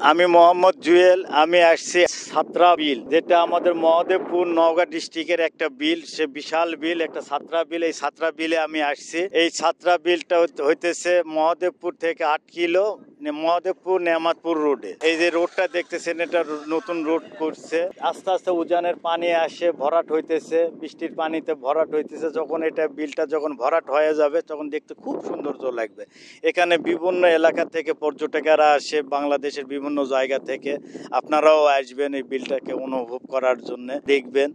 আমি মোহাম্মদ জুয়েল। আমি আসছি ছাত্রা বিল, যেটা আমাদের মহদেবপুর নওগাঁ ডিস্ট্রিক্টের একটা বিল। সে বিশাল বিল, একটা ছাত্রা বিল। এই ছাত্রা বিলে আমি আসছি। এই ছাত্রা বিলটা হইতেছে মহদেবপুর থেকে 8 কিলো, মহদেবপুর নেমাতপুর রোডে। এই যে রোডটা দেখতেছেন, এটা নতুন রোড করছে। আস্তে আস্তে উজানের পানি আসে, ভরাট হইতেছে, বৃষ্টির পানিতে ভরাট হইতেছে। যখন এটা বিলটা যখন ভরাট হয়ে যাবে, তখন দেখতে খুব সৌন্দর্য লাগবে। এখানে বিভিন্ন এলাকা থেকে পর্যটকেরা আসে, বাংলাদেশের বিভিন্ন জায়গা থেকে। আপনারাও আসবেন এই বিলটাকে অনুভব করার জন্য, দেখবেন।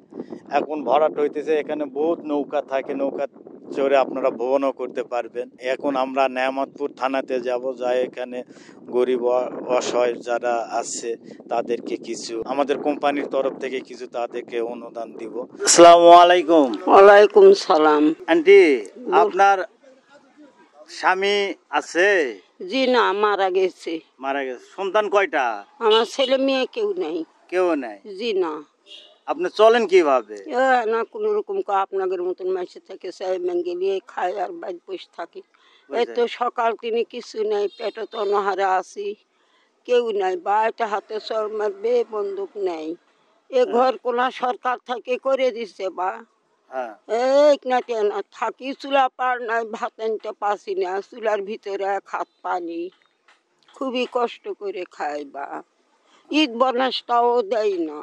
এখন ভরাট হইতেছে, এখানে বহুত নৌকা থাকে, নৌকা চড়ে আপনারা ভ্রমণও করতে পারবেন। এখন আমরা নেয়ামতপুর থানাতে যাব, যাই এখানে গরিব অসহায় যারা আছে তাদেরকে কিছু আমাদের কোম্পানির তরফ থেকে কিছু তাদেরকে অনুদান দিব। আসসালামু আলাইকুম। ওয়ালাইকুম সালাম। আন্টি, আপনার স্বামী আছে? জি না, মারা গেছে। মারা গেছে। সন্তান কয়টা? আমার ছেলে মেয়ে কেউ নাই। কেউ নাই? জি না। আপনি চলেন কিভাবে? না কোনো রকম আপনাদের মতন মাসে থেকে চাই গেলিয়ে খায় আর বাইর বসে থাকি। এই তো সকাল তিনি কিছু নাই, পেটে তো অনাহারে আছি, কেউ নাই। বা এটা হাতে চর মারবে, বন্দুক নাই। এ ঘর কোনা সরকার থেকে করে দিচ্ছে বা এই না থাকি, চুলা পার নাই, ভাত আনতে পারছি না, চুলার ভিতরে এক হাত পানি, খুবই কষ্ট করে খাই। বা ঈদ বোনাসটাও দেয় না,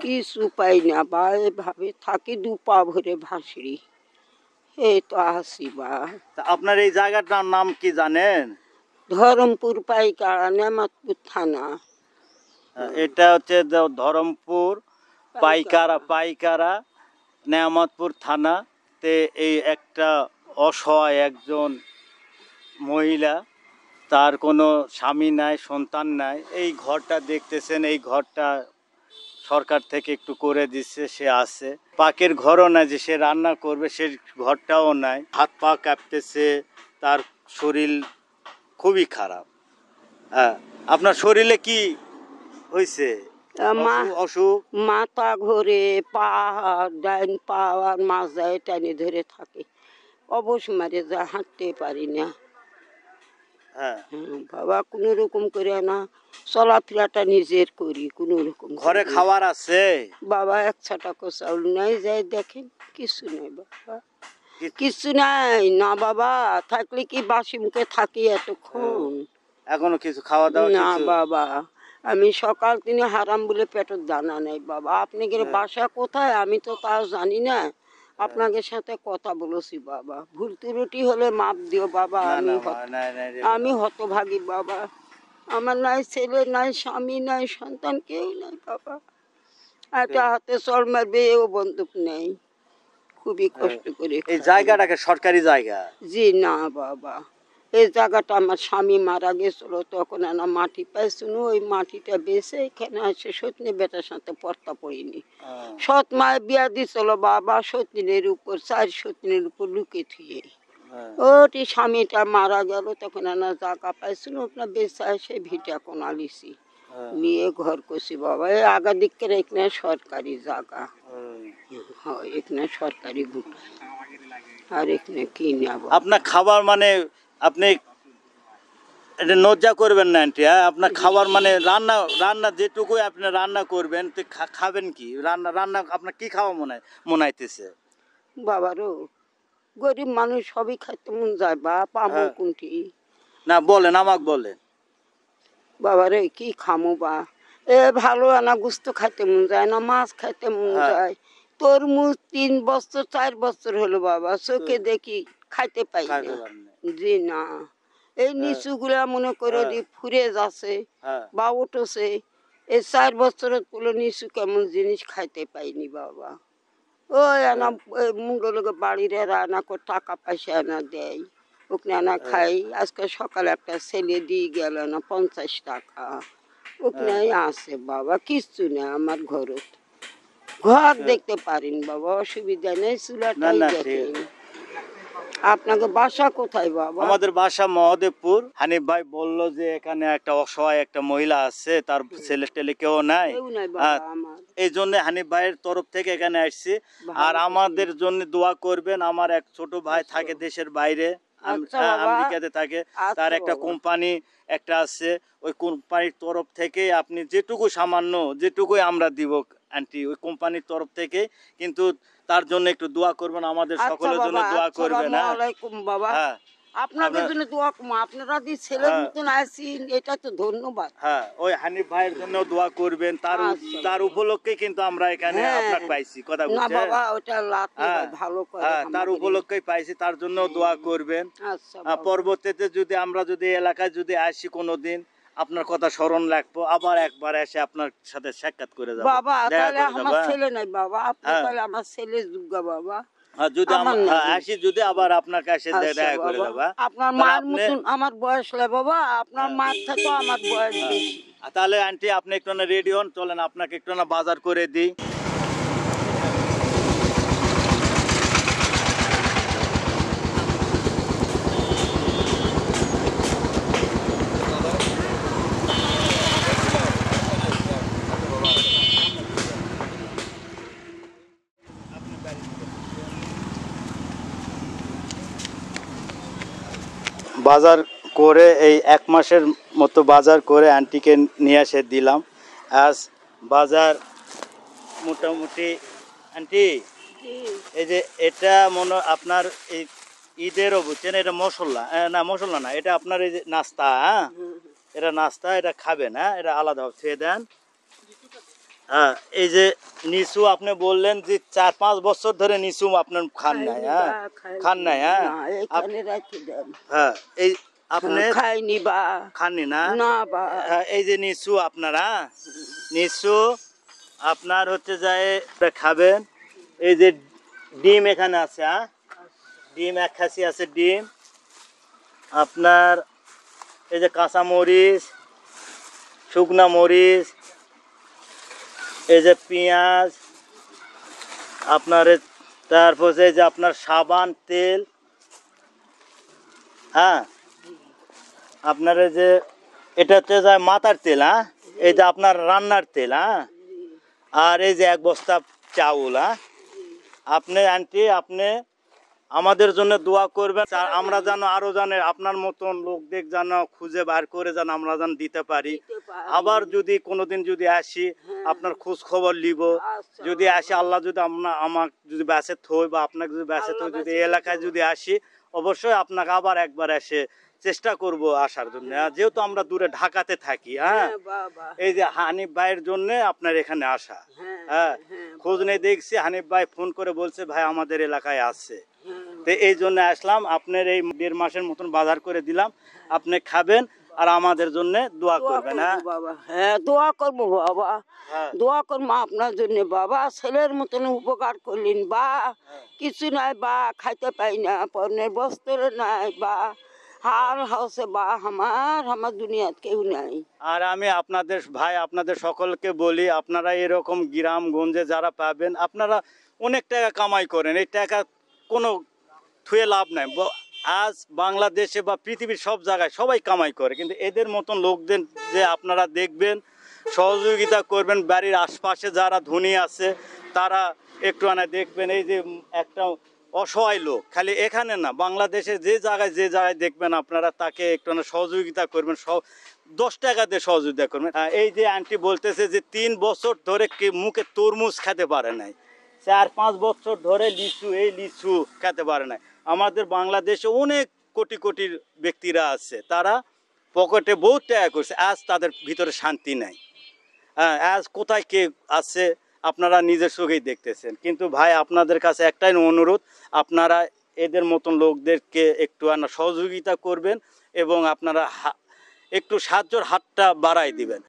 কিছু পাই না। বা এভাবে থাকি, দু পা ভরে ভাসড়ি, এই তো আসি। বা আপনার এই জায়গাটার নাম কি জানেন? ধরমপুর পাইকারা, নেমাতপুর থানা। এটা হচ্ছে ধরমপুর পাইকারা নেয়ামতপুর থানাতে। এই একটা অসহায় একজন মহিলা, তার কোনো স্বামী নাই, সন্তান নাই। এই ঘরটা দেখতেছেন, এই ঘরটা সরকার থেকে একটু করে দিচ্ছে। সে আছে, পাকের ঘরও নাই যে সে রান্না করবে, সে ঘরটাও নাই। হাত পা কাঁপতেছে, তার শরীর খুবই খারাপ। হ্যাঁ, আপনার শরীরে কি হয়েছে? অসুখ? মাথা ঘুরে, পা, ডাইন পা আর মাজায় টানি ধরে থাকে, অবশ মারে যা, হাঁটতে পারি না। বাবা কোনো রকম করে না, চলাফেরাটা নিজের করি কোনো রকম। ঘরে খাবার আছে বাবা? এক ছাটা চাউল নাই, যাই দেখেন কিছু নাই বাবা, কিছু নাই না বাবা। থাকলে কি বাসি মুখে থাকি এতক্ষণ? এখনো কিছু খাওয়া দাওয়া না বাবা, আমি সকাল তিনি হারাম বলে পেটের দানা নেই বাবা। আপনাদের বাসা কোথায় আমি তো তাও জানি না, আপনাদের সাথে কথা বলেছি বাবা। ভুল ত্রুটি হলে মাপ দিও বাবা। আমি হতভাগী বাবা, আমার নাই ছেলে, নাই স্বামী, নাই সন্তান, কেউ নাই বাবা। একটা হাতে চর মারবে, এও বন্দুক নেই, খুবই কষ্ট করে। এই জায়গাটাকে সরকারি জায়গা? জি না বাবা, এই জায়গাটা আমার স্বামী মারা গেছিল, তখন না মাটি পাইছিল, ওই মাটিটা বেছে এখানে আসে সত্যি বেটার সাথে পর্তা পড়িনি। সৎ মায় বিয়া দিছিল বাবা, সতীনের উপর, 4 সতীনের উপর লুকে থুয়ে। ওটি স্বামীটা মারা গেল, তখন না জায়গা পাইছিল, আপনার বেচা এসে ভিটা কোনা লিছি, নিয়ে ঘর করছি বাবা। এই আগা দিকের এখানে সরকারি জায়গা, এখানে সরকারি গুট, আর এখানে কি নেব। আপনার খাবার মানে আপনি এটা লজ্জা করবেন না আন্টি। আপনার খাবার মানে রান্না যেটুকু আপনি রান্না করবেন, তো খাবেন কি? রান্না আপনার কি খাওয়া মনাইতেছে? বাবারও গরিব মানুষ, সবই খাইতে মন যায় বা পামো কোনটি? না বলেন, আমাকে বলেন। বাবারে কি খামো বা? ভালো আনা গুস্ত খাইতে মন যায় না, মাছ খাইতে মন যায়। তরমুজ 3 বছর 4 বছর হলো বাবা, চোখে দেখি, খাইতে পাই না। জি না, এই নিচু গুলা মনে করে দি ফুরে যাচ্ছে বা উঠছে। এই 4 বছরের পুরো নিচু কেমন জিনিস খাইতে পাইনি বাবা। ওই আনা মুন্ড লোক বাড়ির রান্না করে টাকা পয়সা আনা দেয়, ওখানে আনা খাই। আজকে সকালে একটা ছেলে দিয়ে গেল না 50 টাকা, ওখানে আছে বাবা। কিচ্ছু নেই আমার ঘরত, ঘর দেখতে পারেন বাবা, অসুবিধা নেই, চুলাটাই দেখেন। আপনাকে বাসা কোথায় বাবা? আমাদের বাসা মহদেবপুর। হানিফ ভাই বললো যে এখানে একটা অসহায় একটা মহিলা আছে, তার ছেলে টেলে কেউ নাই। এই জন্য হানিফ ভাইয়ের তরফ থেকে এখানে আসছি। আর আমাদের জন্য দোয়া করবেন। আমার এক ছোট ভাই থাকে দেশের বাইরে, আচ্ছা বাবা। আমেরিকাতে থাকে। আচ্ছা তার একটা বাবা। কোম্পানি একটা আছে, ওই কোম্পানির তরফ থেকে আপনি যেটুকু সামান্য যেটুকু আমরা দিব আন্টি, ওই কোম্পানির তরফ থেকে। কিন্তু তার জন্য একটু দোয়া করবেন, আমাদের আচ্ছা সকলের জন্য বাবা, দোয়া করবেন। আসসালামু হ্যাঁ আলাইকুম বাবা। হ্যাঁ আপনাদের আপনার জন্য দোয়া করবো, আপনারা যে ছেলের হ্যাঁ মতন আছেন এটা তো ধন্যবাদ। হ্যাঁ ওই হানিফ ভাইয়ের জন্য দোয়া করবেন। আচ্ছা তার বাবা। উপলক্ষে কিন্তু আমরা এখানে হ্যাঁ, আপনাকে পাইছি, কথা না বুঝছেন? বাবা ওটা লাতি হ্যাঁ হয় ভালো করে হ্যাঁ তার আমাদের উপলক্ষেই পাইছি, তার জন্য দোয়া করবেন। আচ্ছা বাবা। পরবর্তীতে যদি আমরা যদি এলাকায় যদি আসি কোনোদিন, আপনার কথা স্মরণ রাখবো, আবার একবার এসে আপনার সাথে সাক্ষাৎ করে যাবো, বাবা দেখা তাহলে করে আমার যাবো। ছেলে নাই বাবা, আপনি হ্যাঁ তাহলে আমার ছেলে যোগ্যা বাবা। যদি আমার নাই। আসি, যদি আবার আপনার কাছে আচ্ছা দেখা করে বাবা, যাবা। আপনার তাহলে মায়ের আপনি মতন আমার বয়স হলে বাবা, আপনার হ্যাঁ, মার থেকেও আমার বয়স হ্যাঁ। বেশি। তাহলে আন্টি আপনি একটু না রেডি হন, চলেন আপনাকে একটু না বাজার করে দিই। বাজার করে এই 1 মাসের মতো বাজার করে আন্টিকে নিয়ে এসে দিলাম। আজ বাজার মোটামুটি আন্টি, এই যে এটা মনে আপনার এই ঈদেরও বুঝছেন, এটা মশলা না, মশলা না, এটা আপনার এই যে নাস্তা। হ্যাঁ এটা নাস্তা, এটা খাবেন। হ্যাঁ এটা আলাদাভাবে খেয়ে দেন। হ্যাঁ এই যে নিচু আপনি বললেন যে 4-5 বছর ধরে নিচু আপনার খান নাই। হ্যাঁ খান নাই। হ্যাঁ না এখানে রাখি দেন। হ্যাঁ এই আপনি খাইনি বা। খাননি না? না বা। এই যে নিচু আপনারা, নিচু আপনার হচ্ছে যায় খাবেন। এই যে ডিম এখানে আছে। হ্যাঁ ডিম 1 খাসি আছে ডিম। আপনার এই যে কাঁচা মরিচ, শুকনা মরিচ, এই যে পেঁয়াজ, আপনার তারপর এই যে আপনার সাবান তেল। হ্যাঁ আপনার এই যে এটা হচ্ছে যায় মাথার তেল। হ্যাঁ এই যে আপনার রান্নার তেল। হ্যাঁ আর এই যে 1 বস্তা চাউল। হ্যাঁ আপনি আন্টি আপনি আমাদের জন্য দোয়া করবেন, আর আমরা যেন আরো জানে আপনার মতন লোকদের যেন খুঁজে বার করে যেন আমরা যেন দিতে পারি। আবার যদি কোনোদিন যদি আসি আপনার খোঁজ খবর নিব। আচ্ছা যদি আসি, আল্লাহ যদি আমাকে যদি বেঁচে থই বা আপনাকে যদি বেঁচে থই, যদি এই এলাকায় যদি আসি, অবশ্যই আপনাকে আবার একবার এসে চেষ্টা করব আসার জন্য। যেহেতু আমরা দূরে ঢাকাতে থাকি। হ্যাঁ বাবা। এই যে হানিফ ভাইয়ের জন্য আপনার এখানে আসা। হ্যাঁ, হ্যাঁ হ্যাঁ, খোঁজ নেই দেখছি, হানিফ ভাই ফোন করে বলছে ভাই আমাদের এলাকায় আছে। হ্যাঁ। তো এই জন্য আসলাম, আপনার এই 1.5 মাসের মতন বাজার করে দিলাম, আপনি খাবেন আর আমাদের জন্য দোয়া দোয়া করবেন। করবো হ্যাঁ বাবা, হ্যাঁ দোয়া করবো বাবা, হ্যাঁ দোয়া করবো আপনার জন্য বাবা। ছেলের মতন উপকার করলেন বা, কিছু নাই বা, খাইতে পাই না, পণ্যের বস্ত্র নাই বা, হার হচ্ছে বা, আমার দুনিয়াত কেউ নাই। আর আমি আপনাদের ভাই আপনাদের সকলকে বলি, আপনারা এরকম গ্রামগঞ্জে যারা পাবেন, আপনারা অনেক টাকা কামাই করেন, এই টাকা কোনো থুয়ে লাভ নাই। আজ বাংলাদেশে বা পৃথিবীর সব জায়গায় সবাই কামাই করে, কিন্তু এদের মতন লোকদের যে আপনারা দেখবেন, সহযোগিতা করবেন। বাড়ির আশপাশে যারা ধনী আছে তারা একটু দেখবেন, এই যে একটা অসহায় লোক, খালি এখানে না, বাংলাদেশে যে জায়গায় দেখবেন আপনারা তাকে একটু সহযোগিতা করবেন। 10 টাকা দিয়ে সহযোগিতা করবেন। এই যে আন্টি বলতেছে যে 3 বছর ধরে মুখে তরমুজ খেতে পারে নাই, 4-5 বছর ধরে লিচু খেতে পারে নাই। আমাদের বাংলাদেশে অনেক কোটি কোটি ব্যক্তিরা আছে, তারা পকেটে বহুত টাকা করছে, আজ তাদের ভিতরে শান্তি নাই। হ্যাঁ আজ কোথায় কে আছে আপনারা নিজের চোখেই দেখতেছেন। কিন্তু ভাই আপনাদের কাছে একটাই অনুরোধ, আপনারা এদের মতন লোকদেরকে একটু সহযোগিতা করবেন এবং আপনারা একটু সাহায্যের হাতটা বাড়াই দিবেন।